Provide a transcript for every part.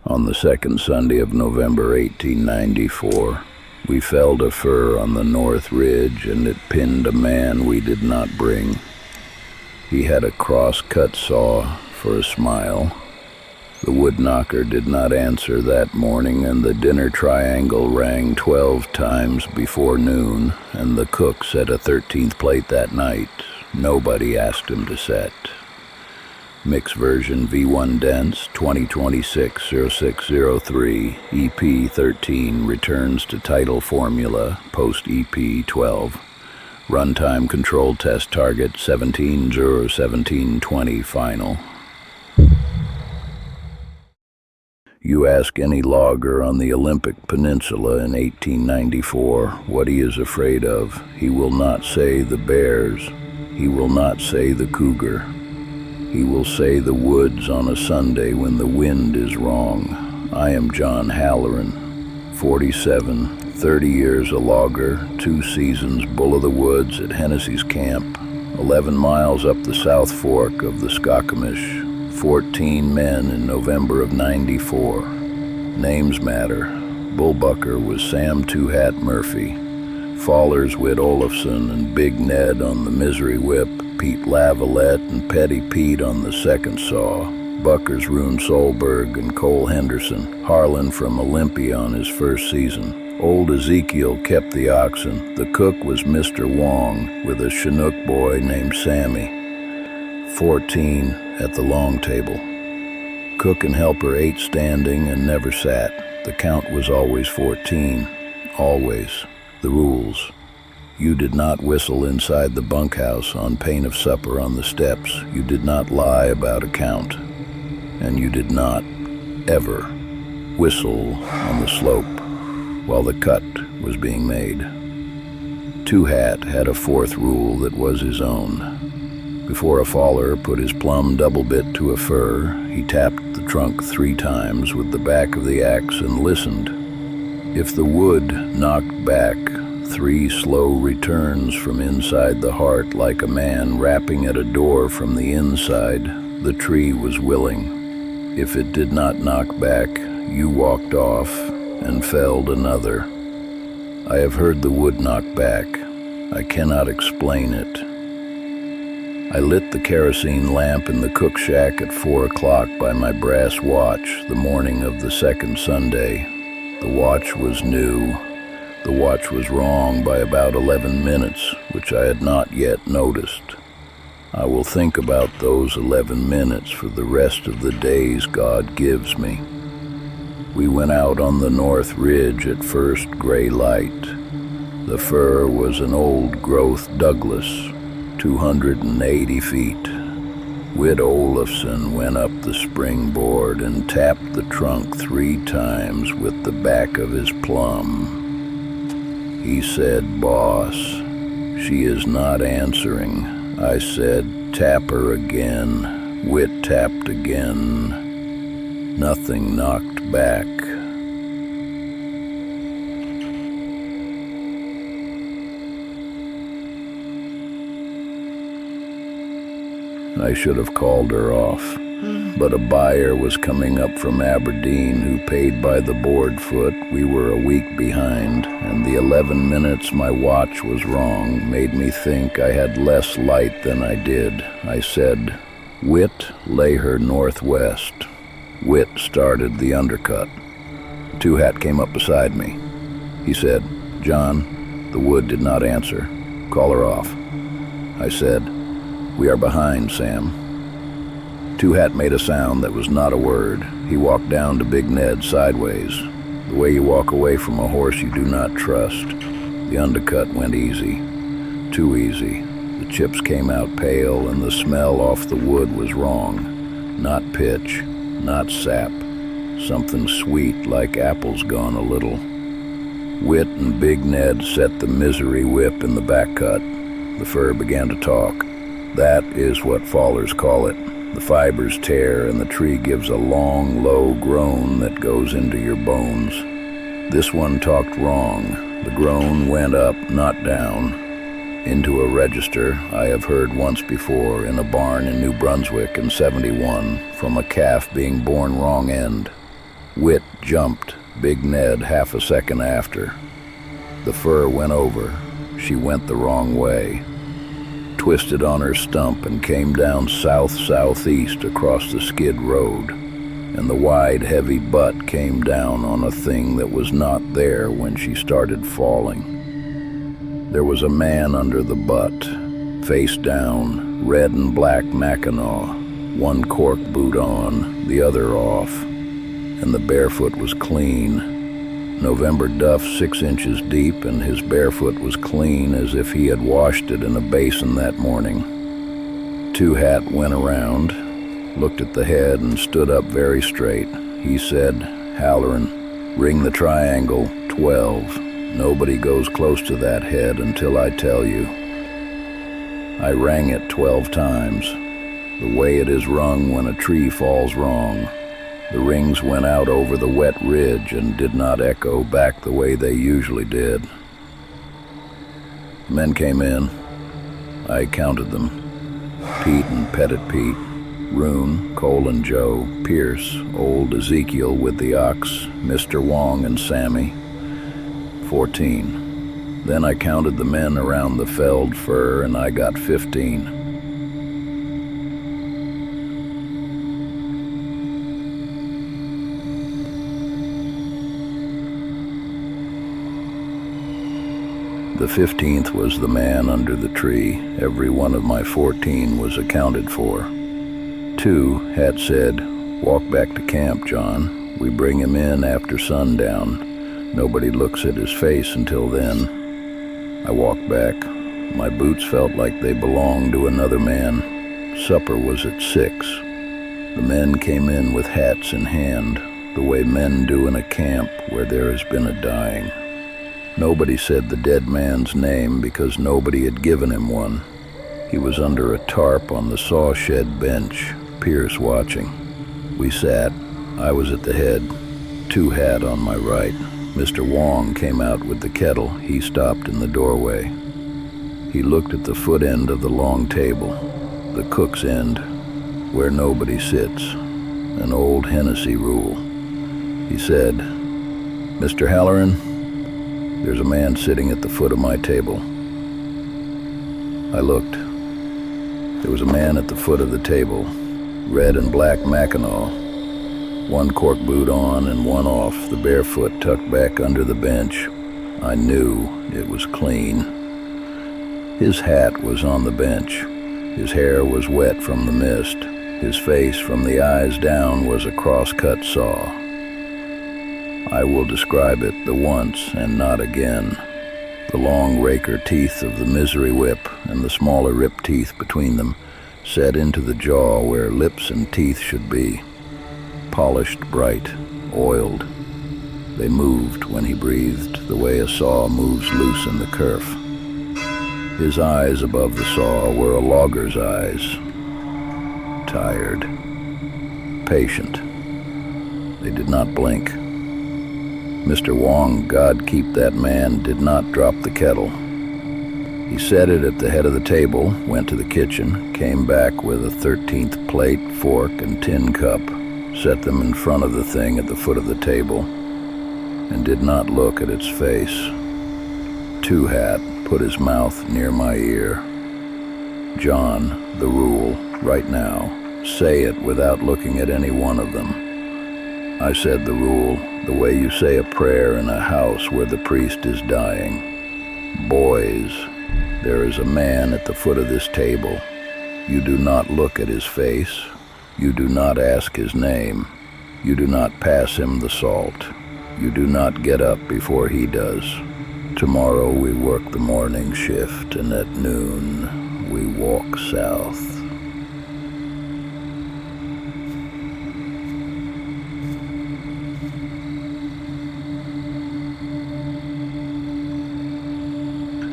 On the second Sunday of November 1894, we felled a fir on the north ridge, and it pinned a man we did not bring. He had a crosscut saw for a smile. The woodknocker did not answer that morning, and the dinner triangle rang 12 times before noon, and the cook set a 13th plate that night. Nobody asked him to set. Mix version V1 dense 2026-0603 EP 13 returns to title formula post EP 12. Runtime control test target 17-0-17-20 final. You ask any logger on the Olympic Peninsula in 1894 what he is afraid of. He will not say the bears. He will not say the cougar. He will say the woods on a Sunday when the wind is wrong. I am John Halloran, 47, 30 years a logger, 2 seasons bull of the woods at Hennessey's camp, 11 miles up the South Fork of the Skokomish, 14 men in November of 94. Names matter. Bullbucker was Sam Two-Hat Murphy. Fallers Whit Olafson and Big Ned on the Misery Whip, Pete Lavalette and Petty Pete on the second saw, Buckers Rune Solberg and Cole Henderson, Harlan from Olympia on his first season. Old Ezekiel kept the oxen. The cook was Mr. Wong with a Chinook boy named Sammy. 14 at the long table. Cook and helper ate standing and never sat. The count was always 14. Always. The rules. You did not whistle inside the bunkhouse on pain of supper on the steps. You did not lie about a count. And you did not, ever, whistle on the slope while the cut was being made. Two-Hat had a fourth rule that was his own. Before a faller put his plumb double bit to a fir, he tapped the trunk 3 times with the back of the axe and listened. If the wood knocked back, 3 slow returns from inside the heart like a man rapping at a door from the inside, the tree was willing. If it did not knock back, you walked off and felled another. I have heard the wood knock back. I cannot explain it. I lit the kerosene lamp in the cook shack at 4 o'clock by my brass watch the morning of the second Sunday. The watch was new. The watch was wrong by about 11 minutes, which I had not yet noticed. I will think about those 11 minutes for the rest of the days God gives me. We went out on the north ridge at first gray light. The fir was an old-growth Douglas, 280 feet. Whit Olafson went up the springboard and tapped the trunk 3 times with the back of his plum. He said, "Boss, she is not answering." I said, "Tap her again." Whit tapped again. Nothing knocked back. I should have called her off, but a buyer was coming up from Aberdeen who paid by the board foot. We were a week behind, and the 11 minutes my watch was wrong made me think I had less light than I did. I said, "Whit, lay her northwest." Whit started the undercut. Two-Hat came up beside me. He said, "John," the wood did not answer. "Call her off." I said, "We are behind, Sam." Two-Hat made a sound that was not a word. He walked down to Big Ned sideways. The way you walk away from a horse you do not trust. The undercut went easy. Too easy. The chips came out pale, and the smell off the wood was wrong. Not pitch, not sap. Something sweet like apples gone a little. Whit and Big Ned set the Misery Whip in the back cut. The fir began to talk. That is what fallers call it. The fibers tear and the tree gives a long, low groan that goes into your bones. This one talked wrong. The groan went up, not down. Into a register I have heard once before in a barn in New Brunswick in '71 from a calf being born wrong end. Wit jumped, Big Ned half a second after. The fur went over. She went the wrong way, twisted on her stump and came down south-southeast across the skid road, and the wide, heavy butt came down on a thing that was not there when she started falling. There was a man under the butt, face down, red and black Mackinaw, one cork boot on, the other off, and the barefoot was clean. November duff 6 inches deep, and his barefoot was clean as if he had washed it in a basin that morning. Two Hat went around, looked at the head, and stood up very straight. He said, "Halloran, ring the triangle 12. Nobody goes close to that head until I tell you." I rang it 12 times, the way it is rung when a tree falls wrong. The rings went out over the wet ridge and did not echo back the way they usually did. Men came in. I counted them. Pete and Pettit Pete, Roon, Cole and Joe, Pierce, old Ezekiel with the ox, Mr. Wong and Sammy. 14. Then I counted the men around the felled fur, and I got 15. The 15th was the man under the tree. Every one of my 14 was accounted for. 2 had said, "Walk back to camp, John. We bring him in after sundown. Nobody looks at his face until then." I walked back. My boots felt like they belonged to another man. Supper was at 6. The men came in with hats in hand, the way men do in a camp where there has been a dying. Nobody said the dead man's name because nobody had given him one. He was under a tarp on the saw shed bench, Pierce watching. We sat. I was at the head, 2 Hat on my right. Mr. Wong came out with the kettle. He stopped in the doorway. He looked at the foot end of the long table, the cook's end, where nobody sits, an old Hennessey rule. He said, "Mr. Halloran, there's a man sitting at the foot of my table." I looked. There was a man at the foot of the table, red and black Mackinaw, one cork boot on and one off, the barefoot tucked back under the bench. I knew it was clean. His hat was on the bench. His hair was wet from the mist. His face from the eyes down was a crosscut saw. I will describe it the once and not again. The long raker teeth of the misery whip and the smaller rip teeth between them set into the jaw where lips and teeth should be. Polished, bright, oiled. They moved when he breathed, the way a saw moves loose in the kerf. His eyes above the saw were a logger's eyes. Tired. Patient. They did not blink. Mr. Wong, God keep that man, did not drop the kettle. He set it at the head of the table, went to the kitchen, came back with a 13th plate, fork, and tin cup, set them in front of the thing at the foot of the table, and did not look at its face. 2 Hat put his mouth near my ear. "John, the rule, right now, say it without looking at any one of them." I said the rule, the way you say a prayer in a house where the priest is dying. "Boys, there is a man at the foot of this table. You do not look at his face. You do not ask his name. You do not pass him the salt. You do not get up before he does. Tomorrow we work the morning shift, and at noon we walk south."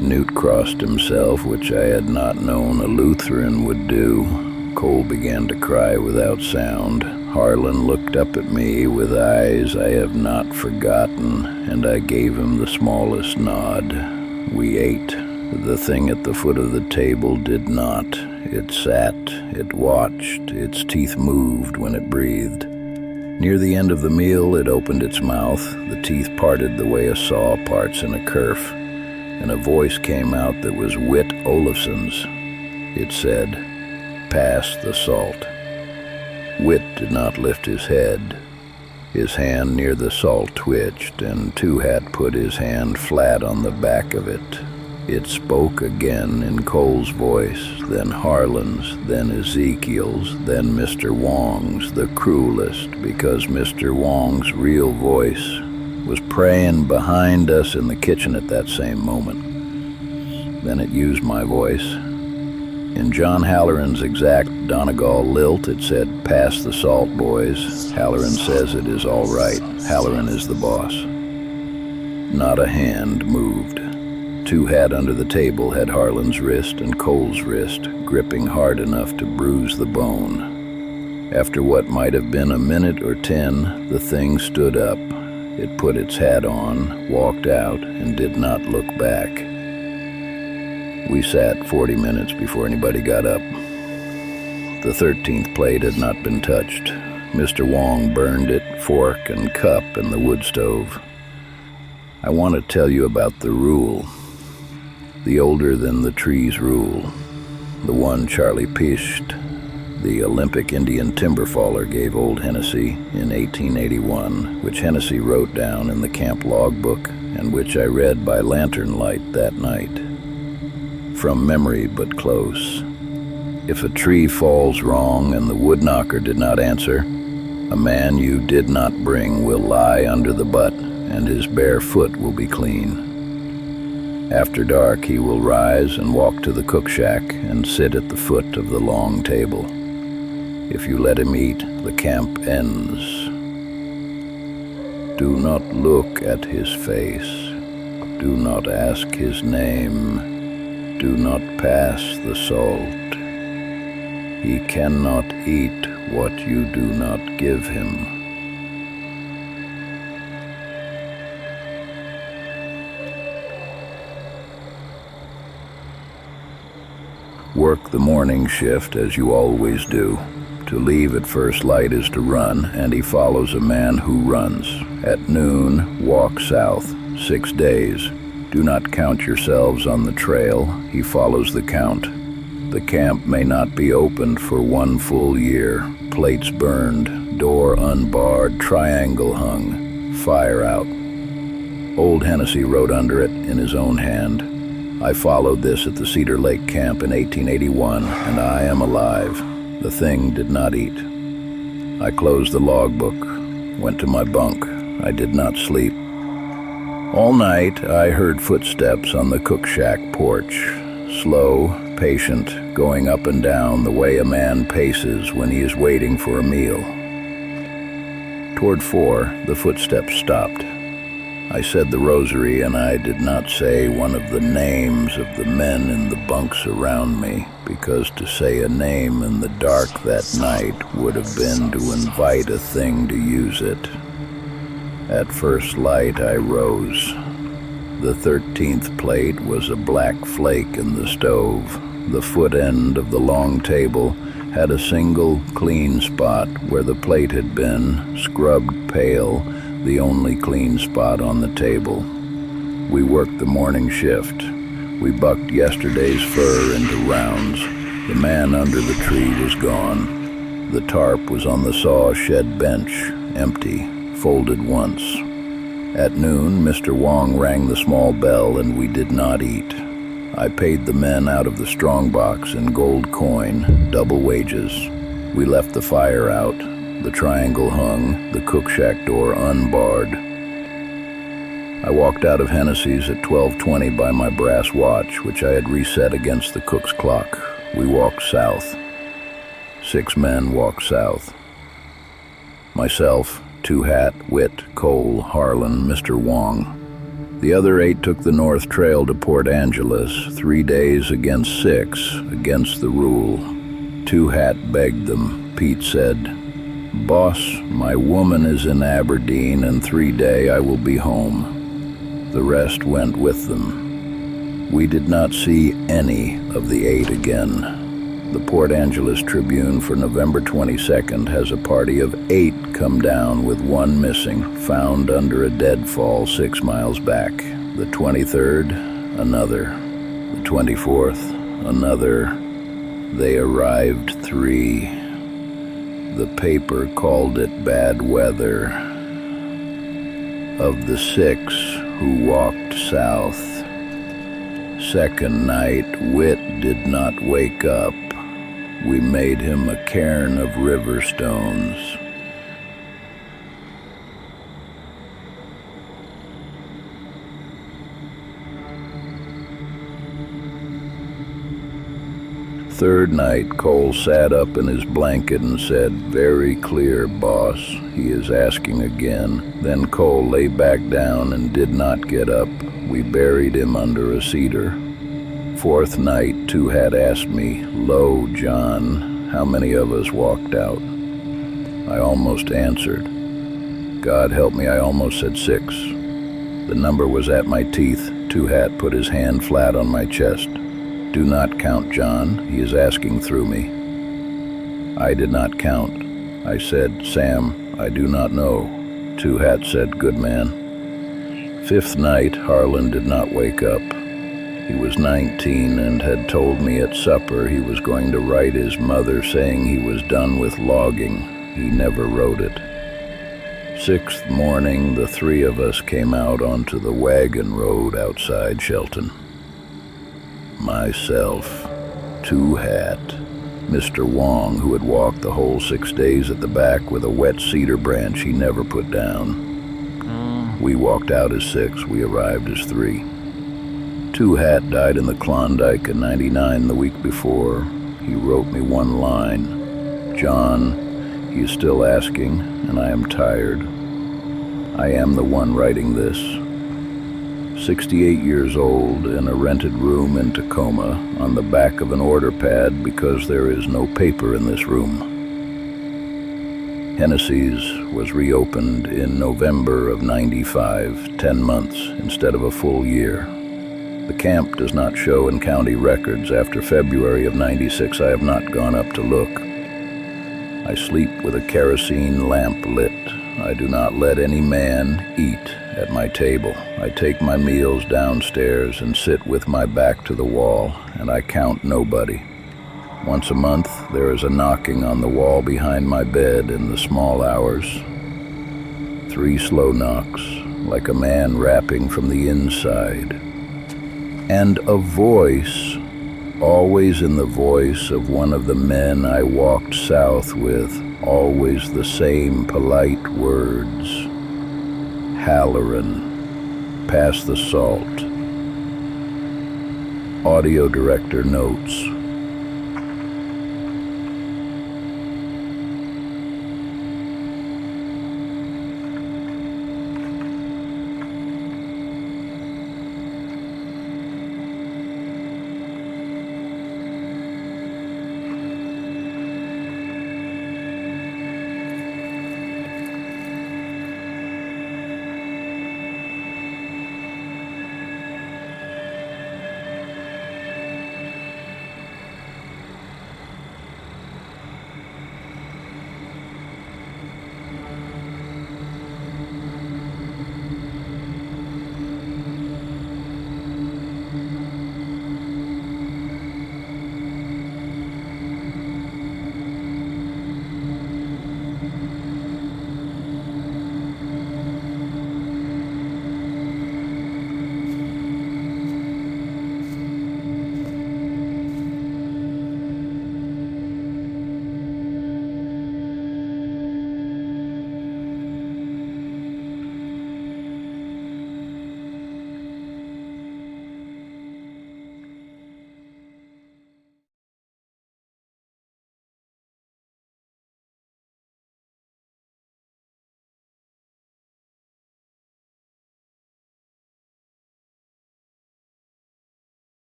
Newt crossed himself, which I had not known a Lutheran would do. Cole began to cry without sound. Harlan looked up at me with eyes I have not forgotten, and I gave him the smallest nod. We ate. The thing at the foot of the table did not. It sat, it watched, its teeth moved when it breathed. Near the end of the meal, it opened its mouth, the teeth parted the way a saw parts in a kerf, and a voice came out that was Whit Olafson's. It said, "Pass the salt." Whit did not lift his head. His hand near the salt twitched, and Two Hat put his hand flat on the back of it. It spoke again in Cole's voice, then Harlan's, then Ezekiel's, then Mr. Wong's, the cruelest, because Mr. Wong's real voice was praying behind us in the kitchen at that same moment. Then it used my voice. In John Halloran's exact Donegal lilt, it said, "Pass the salt, boys. Halloran says it is all right. Halloran is the boss." Not a hand moved. Two Hat under the table had Harlan's wrist and Cole's wrist, gripping hard enough to bruise the bone. After what might have been a minute or 10, the thing stood up. It put its hat on, walked out, and did not look back. We sat 40 minutes before anybody got up. The 13th plate had not been touched. Mr. Wong burned it, fork and cup, in the wood stove. I want to tell you about the rule. The older than the trees rule. The one Charlie Pisht, the Olympic Indian timber faller, gave old Hennessey in 1881, which Hennessey wrote down in the camp logbook and which I read by lantern light that night. From memory, but close. If a tree falls wrong and the woodknocker did not answer, a man you did not bring will lie under the butt, and his bare foot will be clean. After dark, he will rise and walk to the cook shack and sit at the foot of the long table. If you let him eat, the camp ends. Do not look at his face. Do not ask his name. Do not pass the salt. He cannot eat what you do not give him. Work the morning shift as you always do. To leave at first light is to run, and he follows a man who runs. At noon, walk south, 6 days. Do not count yourselves on the trail. He follows the count. The camp may not be opened for 1 full year. Plates burned, door unbarred, triangle hung, fire out. Old Hennessey wrote under it in his own hand. I followed this at the Cedar Lake camp in 1881, and I am alive. The thing did not eat. I closed the logbook, went to my bunk. I did not sleep. All night, I heard footsteps on the cook shack porch, slow, patient, going up and down the way a man paces when he is waiting for a meal. Toward 4, the footsteps stopped. I said the rosary, and I did not say one of the names of the men in the bunks around me, because to say a name in the dark that night would have been to invite a thing to use it. At first light, I rose. The 13th plate was a black flake in the stove. The foot end of the long table had a single clean spot where the plate had been, scrubbed pale, the only clean spot on the table. We worked the morning shift. We bucked yesterday's fur into rounds. The man under the tree was gone. The tarp was on the saw shed bench, empty, folded once. At noon, Mr. Wong rang the small bell, and we did not eat. I paid the men out of the strongbox in gold coin, double wages. We left the fire out. The triangle hung, the cook shack door unbarred. I walked out of Hennessey's at 12:20 by my brass watch, which I had reset against the cook's clock. We walked south. 6 men walked south. Myself, Two Hat, Whit, Cole, Harlan, Mr. Wong. The other 8 took the north trail to Port Angeles, 3 days against 6, against the rule. Two Hat begged them. Pete said, "Boss, my woman is in Aberdeen, and 3 days I will be home." The rest went with them. We did not see any of the 8 again. The Port Angeles Tribune for November 22nd has a party of 8 come down with 1 missing, found under a deadfall 6 miles back. The 23rd, another. The 24th, another. They arrived 3. The paper called it bad weather. Of the 6 who walked south, second night, Whit did not wake up. We made him a cairn of river stones. Third night, Cole sat up in his blanket and said, "Very clear, boss. He is asking again." Then Cole lay back down and did not get up. We buried him under a cedar. Fourth night, Two Hat asked me, "Lo, John, how many of us walked out?" I almost answered. God help me, I almost said 6. The number was at my teeth. Two Hat put his hand flat on my chest. "Do not count, John. He is asking through me." I did not count. I said, "Sam, I do not know." Two Hat said, "Good man." Fifth night, Harlan did not wake up. He was 19 and had told me at supper he was going to write his mother saying he was done with logging. He never wrote it. Sixth morning, the 3 of us came out onto the wagon road outside Shelton. Myself, Two Hat, Mr. Wong, who had walked the whole 6 days at the back with a wet cedar branch he never put down. We walked out as 6, we arrived as 3. Two Hat died in the Klondike in '99 the week before. He wrote me 1 line. "John, he is still asking, and I am tired. I am the one writing this." 68 years old, in a rented room in Tacoma, on the back of an order pad because there is no paper in this room. Hennessey's was reopened in November of '95, 10 months instead of a full year. The camp does not show in county records. After February of '96, I have not gone up to look. I sleep with a kerosene lamp lit. I do not let any man eat at my table. I take my meals downstairs and sit with my back to the wall, and I count nobody. Once a month, there is a knocking on the wall behind my bed in the small hours. 3 slow knocks, like a man rapping from the inside. And a voice, always in the voice of one of the men I walked south with, always the same polite words. "Halloran, pass the salt." Audio director notes.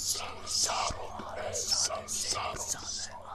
Sun, sun, sun, sun, sun.